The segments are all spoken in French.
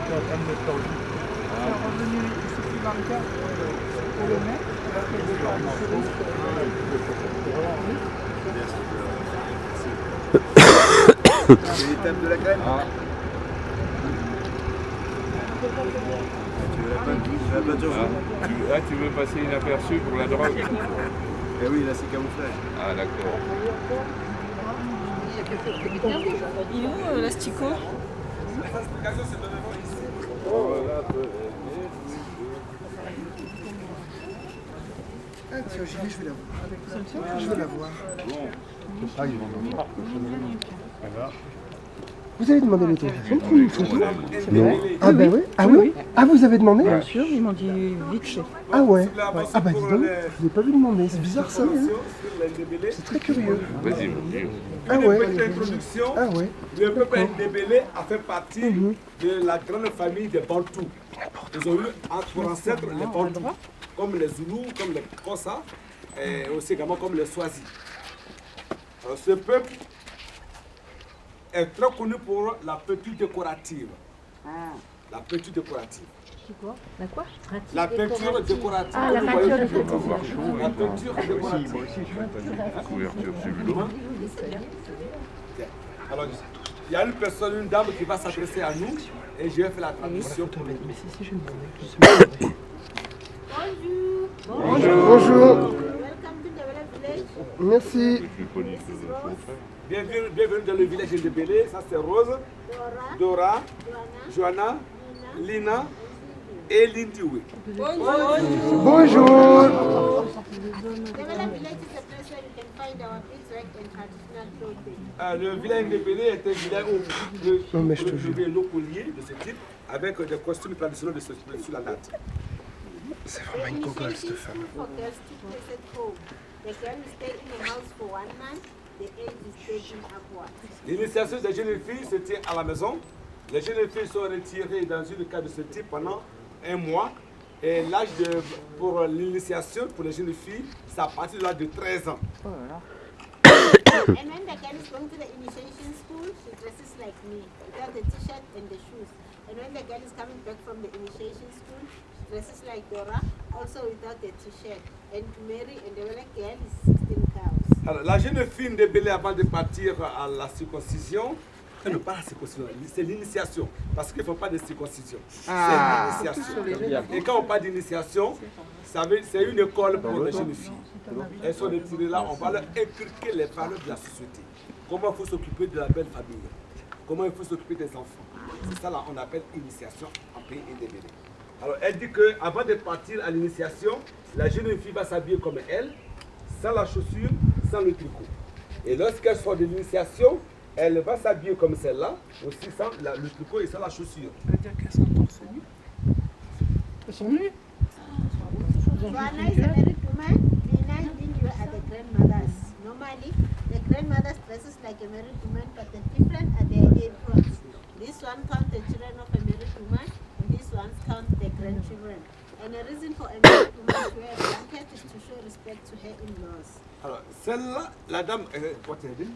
C'est revenu ici Sri Lanka pour le mai. C'est l'étape de la graine. Tu veux passer inaperçu pour la drogue? Eh oui, là c'est camouflage. Ah d'accord. Il est où l'asticot? Ah tiens, j'y vais, je vais la voir. Je vais la voir. Ah, ils vont nous voir. Vous avez demandé l'autorisation de prendre une photo? Non. Ah ben oui. Ah oui? Ah vous avez demandé? Bien sûr, ils m'ont dit vite fait. Ah ouais. Ah bah dis donc, je n'ai pas vu demander. C'est bizarre ça. Hein, c'est très curieux. Vas-y, vas-y. Ah ouais. Petite introduction, Ah ouais. le peuple Ndébélé a fait partie de la grande famille des Bantous. Ils ont eu pour ancêtres les Bantous, comme les Zoulous, comme les Kossa, et aussi également comme les Swazi. Alors, ce peuple est très connu pour la peinture décorative. La peinture décorative. Quoi? La quoi? La peinture décorative. Ah, la Vous peinture voyez, On va avoir chaud. la peinture décorative. Moi aussi, je fais pas de couverture sur le dos. Alors, il y a une personne, une dame qui va s'adresser à nous et je vais faire la traduction pour nous. Mais si, je demandais. Bonjour. Welcome to the village. Merci. Je suis poli, je fais mon frère. Bienvenue dans le village de Ndébélé. Ça c'est Rose, Dora, Joanna, Lina et Lindiwe. Bonjour. Devela village is a place where you can find our beadswork and traditional clothing. Le village de Ndébélé est un village où Non, mais je te vous jure. trouvez nos colliers de ce type avec des costumes traditionnels de ce type sur la natte. C'est vraiment une gogole cette femme. For girls to place at home. The girl will stay in the house for 1 month. The age is taken upwards. L'initiation des jeunes filles se tient à la maison. Les jeunes filles sont retirées dans une cas de ce type pendant 1 mois. Et l'âge pour l'initiation pour les jeunes filles, c'est à partir de l'âge de 13 ans. And when the girl is going to the initiation school, she dresses like me, without the t-shirt and the shoes. And when the girl is coming back from the initiation school, she dresses like Dora, also without the t-shirt. And to marry, and the little girl is 16 cows. Alors, la jeune fille de Bélé, avant de partir à la circoncision, non, pas la circoncision, c'est l'initiation. Parce qu'il ne faut pas de circoncision. C'est l'initiation. Et quand on parle d'initiation, c'est une école pour les jeunes filles. Elles sont retirées là, on va leur inculquer les valeurs de la société. Comment il faut s'occuper de la belle famille. Comment il faut s'occuper des enfants. C'est ça là, on appelle initiation en pays Ndébélé. Alors, elle dit qu'avant de partir à l'initiation, la jeune fille va s'habiller comme elle, sans la chaussure, sans le tricot. Et lorsqu'elle sort de l'initiation, elle va s'habiller comme celle-là, aussi sans le tricot et sans la chaussure. Ça veut dire qu'elles sont torse nues? Elles sont nues? Joanna is a married woman. Lina and Lindy are the grandmothers. Normally, the grandmothers dresses like a married woman, but the different are their aprons. This one count the children of a married woman, and this one count the grandchildren. And the reason for a married woman to wear a blanket is to show respect to her in-laws. Alors, celle-là, la dame, what elle dit?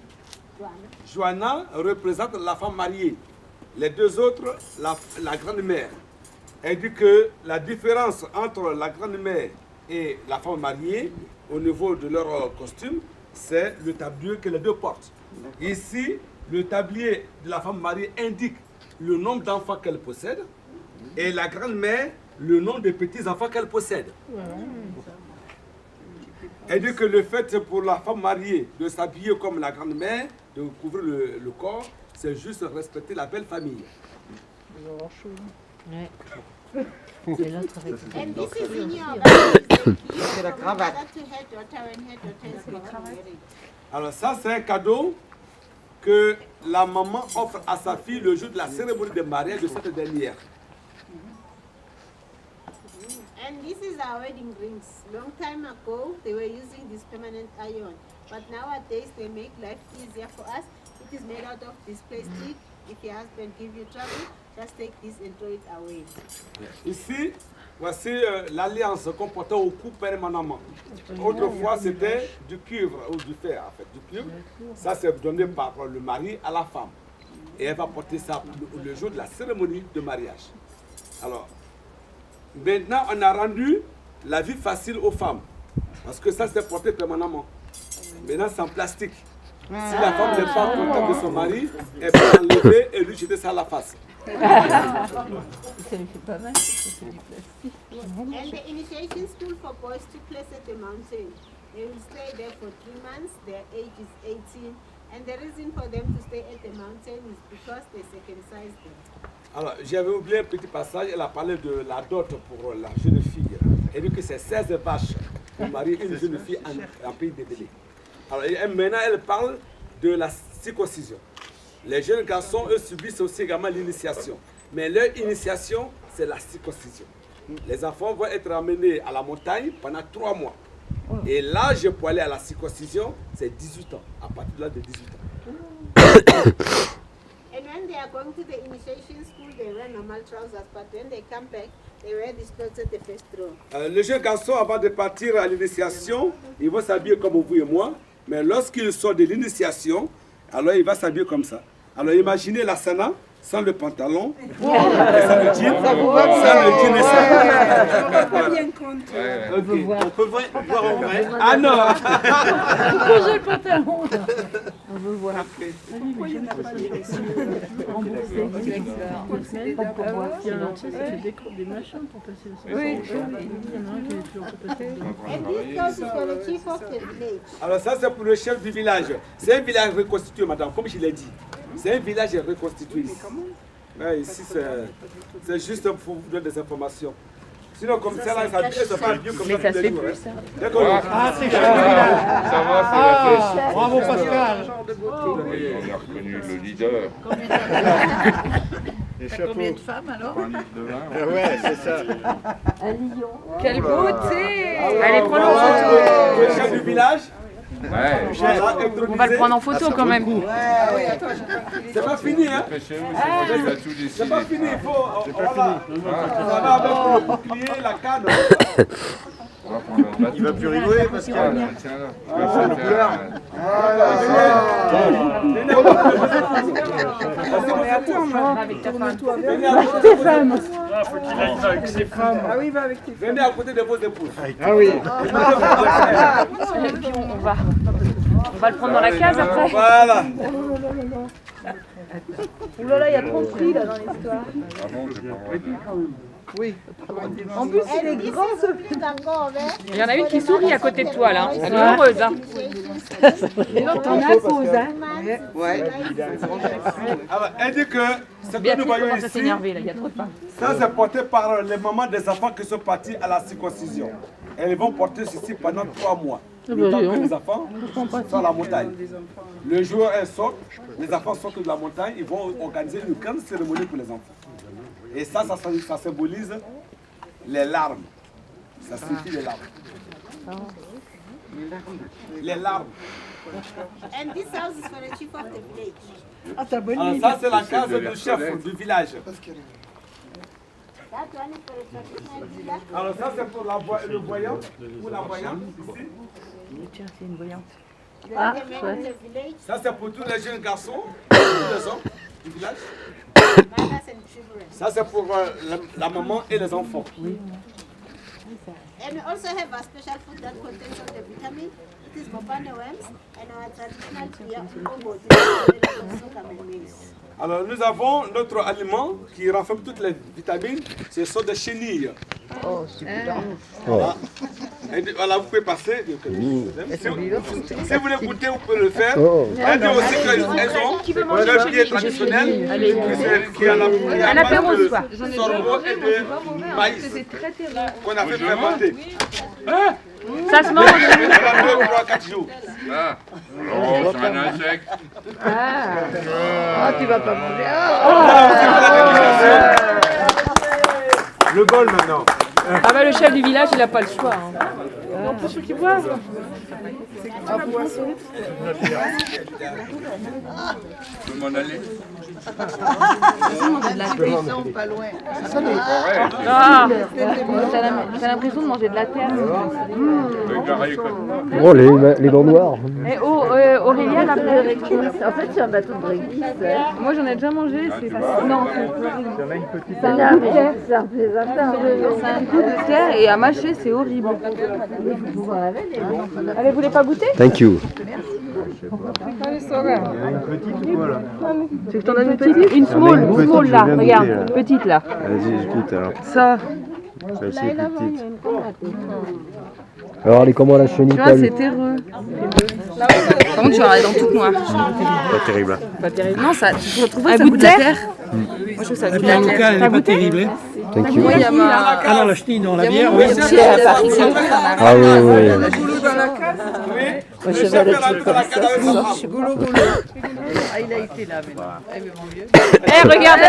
Joanna. Joanna représente la femme mariée. Les deux autres, la grande-mère. Elle dit que la différence entre la grande-mère et la femme mariée, au niveau de leur costume, c'est le tablier que les deux portent. Ici, le tablier de la femme mariée indique le nombre d'enfants qu'elle possède et la grand-mère, le nombre de petits-enfants qu'elle possède. Elle dit que le fait pour la femme mariée de s'habiller comme la grand-mère, de couvrir le corps, c'est juste respecter la belle famille. Ouais. C'est l'autre avec And this is in your Bible. C'est la cravate. To her daughter when her daughter is getting married. Alors ça, c'est un cadeau que la maman offre à sa fille le jour de la cérémonie de mariage de cette dernière. And this is our wedding rings. Long time ago, they were using this permanent iron. But nowadays, they make life easier for us. It is made out of this plastic. If your husband gives you trouble, just take this and throw it away. Ici, voici l'alliance qu'on portait au cou permanemment. Autrefois, c'était du cuivre ou du fer, en fait, du cuivre. Ça, c'est donné par le mari à la femme. et elle va porter ça le jour de la cérémonie de mariage. Alors, maintenant, on a rendu la vie facile aux femmes. Parce que ça, c'est porté permanemment. Maintenant, c'est en plastique. Si la femme n'est pas contente de son mari, elle peut l'enlever et lui jeter ça à la face. Ça lui fait pas mal, c'est du plastique. And the initiation school for boys took place at the mountain. They will stay there for 3 months. Their age is 18. And the reason for them to stay at the mountain is because they circumcised them. Alors, j'avais oublié un petit passage. Elle a parlé de la dot pour la jeune fille. Elle dit que c'est 16 vaches pour marier une jeune fille en pays de Bénin. Alors, maintenant, elle parle de la circoncision. Les jeunes garçons, eux, subissent aussi également l'initiation. Mais leur initiation, c'est la circoncision. Les enfants vont être amenés à la montagne pendant 3 mois. Et l'âge pour aller à la circoncision, c'est 18 ans. À partir de l'âge de 18 ans. And when they are going to the initiation school, they wear normal trousers. But when they come back, they wear these clothes at the first row. Les jeunes garçons, avant de partir à l'initiation, ils vont s'habiller comme vous et moi. Mais lorsqu'ils sortent de l'initiation, alors ils vont s'habiller comme ça. Alors imaginez la sana sans le pantalon, et sans le jean, et ça. On ne rend pas bien compte. On peut voir en vrai. Ah non. Posez le pantalon. On veut voir. Pourquoi il n'y en a pas de des machins pour passer le And this clothes is for the chief of the village. Alors ça c'est pour le chef du village. C'est un village reconstitué, madame, comme je l'ai dit. C'est un village reconstitué. Ouais, ici c'est juste pour vous donner des informations. Sinon comme ça là, ça se passe mieux comme ça. Mais ça se fait plus ça. D'accord. Ah, c'est Ça va, c'est la fête. bravo Pascal. Oui, on a reconnu le leader. Combien de femmes alors? Un litre de vin. Ouais, c'est ça. Quelle beauté! Allez, prenons en photo. Le chef du village. Ouais. On va le prendre en photo quand même. C'est pas fini, hein? Il va tout décider. C'est pas fini, il faut. Voilà. Ça va avec le bouclier, la canne. Il va plus rigoler parce que. Tiens là. Avec ta femme. Faut qu'il aille avec ses femmes. Ah oui, va avec tes femmes. Venez à côté de vos épouses. Ah oui. Et puis on va le prendre dans la case après. Voilà. Oh là là, il y a trop de prix là dans l'histoire. Ah bon, j'ai pas vrai. En plus, And this is something that go over. il y en a une qui sourit à côté de toi là. Elle est heureuse. Hein. Et l'autre, on a pause. Hein. Ouais. Alors, elle dit que ce que nous Béatrice voyons commence à ici, s'énerver là, il y a trop de femmes. ça c'est porté par les mamans des enfants qui sont partis à la circoncision. Elles vont porter ceci pendant 3 mois. Le temps que les enfants sont à la montagne. Le jour où elles sortent, les enfants sortent de la montagne, ils vont organiser une grande cérémonie pour les enfants. Et ça symbolise les larmes. Ça signifie les larmes. Les larmes. And this house is for the chief of the village. Ah, t'as bonne Alors idée. ça c'est la case du chef du village. That one is for the traditional villa. Alors ça c'est pour le voyant ou la voyante ici. Tiens, c'est une voyante. The men in the village, Ça c'est pour tous les jeunes garçons, tous les hommes du village. mothers and children. Ça c'est pour la maman et les enfants. And we also have a special food that contains all the vitamin. It is mopane worms and our traditional beer, ogo, and maize. Alors nous avons notre aliment qui renferme toutes les vitamines, ce sont des chenilles. Oh, super. Voilà. Et voilà, vous pouvez passer. Si vous voulez goûter, vous pouvez le faire. Elle dit aussi qu'elles ont leur pied traditionnel qui est à la base de sorgho et de maïs qu'on a fait fermenter. Ça se mange. Elle a 2, 3, 4 jours. Ah, oh, c'est un insecte. Ah, tu vas pas manger. Le bol maintenant. Ah bah le chef du village, il a pas le choix. Hein. Non, pour ceux qui boivent. Je peux m'en aller. Ah, t'as l'impression de manger de la terre. Oh, les dents noires. Et Aurélia, la En fait, c'est un bâton de réglisse. moi j'en ai déjà mangé, c'est facile. Non, c'est C'est un coup de terre, c'est un coup de terre et à mâcher, c'est horrible. Allez, vous voulez pas goûter? Thank you. Allez, ça va. Tu veux que je t'en donne une petite? Une small là, regarde, petite là. Vas-y, je goûte alors. Ça. Celle-ci est plus petite. Alors, elle est comment la chenille, Tu vois, Paul? c'est terreux. Par contre, tu vas aller dans toute noire. Pas terrible. Pas terrible. Non, ça, tu retrouves ça goûte de la terre. Moi, je trouve ça goûte de la terre. Elle n'est pas terrible. Thank you. Oui, il y a ma... Alors la chenille dans la bière, oui. oui. Ah oui, oui. Le chef fait la Goulot, goulot. Ah, il a été là, mais mon vieux. Eh, regarde.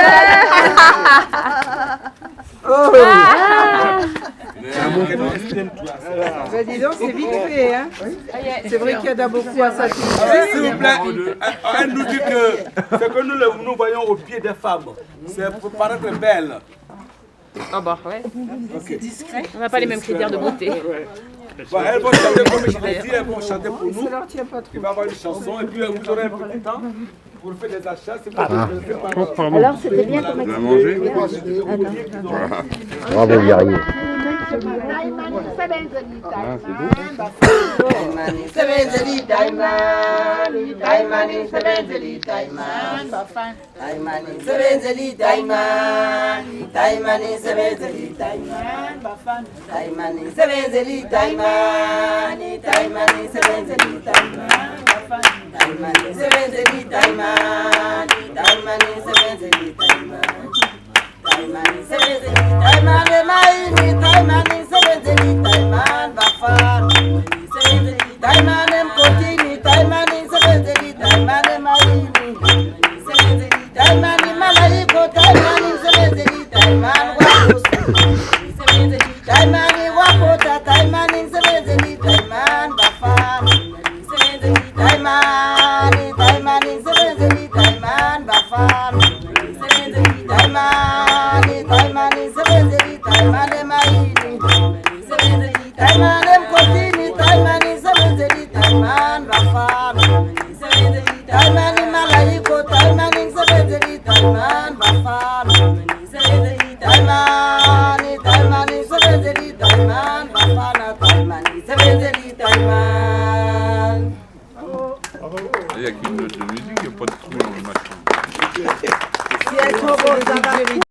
Bah dis donc, c'est vite fait, hein. C'est vrai qu'il y a beaucoup à ça. S'il vous plaît, elle nous dit que ce que nous voyons au pied des femmes, c'est pour paraître belle. Ah bah ouais. On n'a pas les mêmes critères de beauté. Bon, elles vont chanter comme je l'ai dit, elles vont chanter pour nous. Il va y avoir une chanson et puis vous aurez un peu de temps pour faire des achats. Alors, c'était bien comme Tu vas manger? Bravo, Guerrier. Taimani,